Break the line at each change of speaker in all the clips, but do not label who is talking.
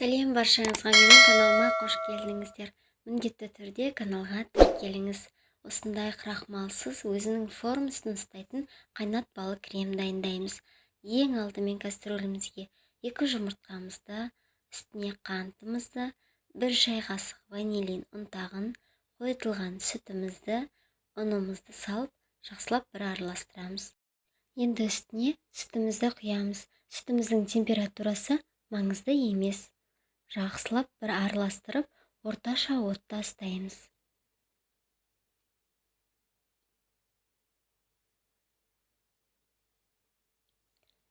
Сәлем баршаңызға, менің каналыма қош келдіңіздер. Міндетті түрде каналға тіркеліңіз. Осындай крахмалсыз өзінің формасын ұстайтын қайнатпалы крем дайындаймыз. Ең алдымен кастрөлімізге 2 жұмыртқамызды, үстіне қантымызды, 1 шай қасық ванилин ұнтағын, қойытылған сүтімізді, ұнымызды салып, жақсылап бір араластырамыз. Енді үстіне сүтімізді құямыз. Сүтіміздің температурасы маңызды емес. Жақсылап бір араластырып, орташа отта ұстаймыз.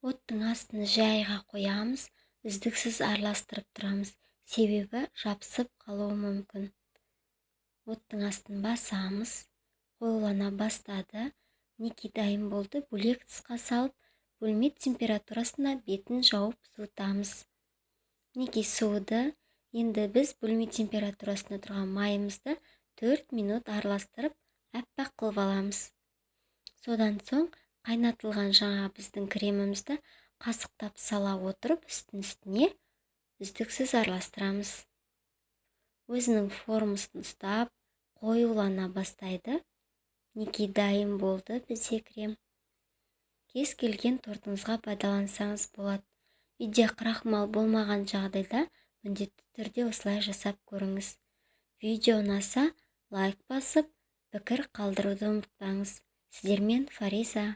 Оттың астын жайға қоямыз, үздіксіз араластырып тұрамыз, себебі жабысып қалуы мүмкін. Оттың астын басамыз, қоюлана бастады, мінекей дайын болды. Бөлек тысқа салып, бөлме температурасына бетін жауып суытамыз. Мінекей суыды. Енді біз бөлме температурасында тұрған майымызды 4 минут араластырып, әппақ қылып аламыз. Содан соң қайнатылған жаңа біздің кремімізді қасықтап сала отырып, үстіне үздіксіз араластырамыз. Өзінің формасын ұстап, қоюлана бастайды. Мінекей дайын болды бізде крем. Кез келген тортыңызға пайдалансаңыз болады. Үйде крахмал болмаған жағдайда міндетті түрде осылай жасап көріңіз. Видео ұнаса, лайк басып, пікір қалдыруды ұмытпаңыз. Сіздермен Фариза.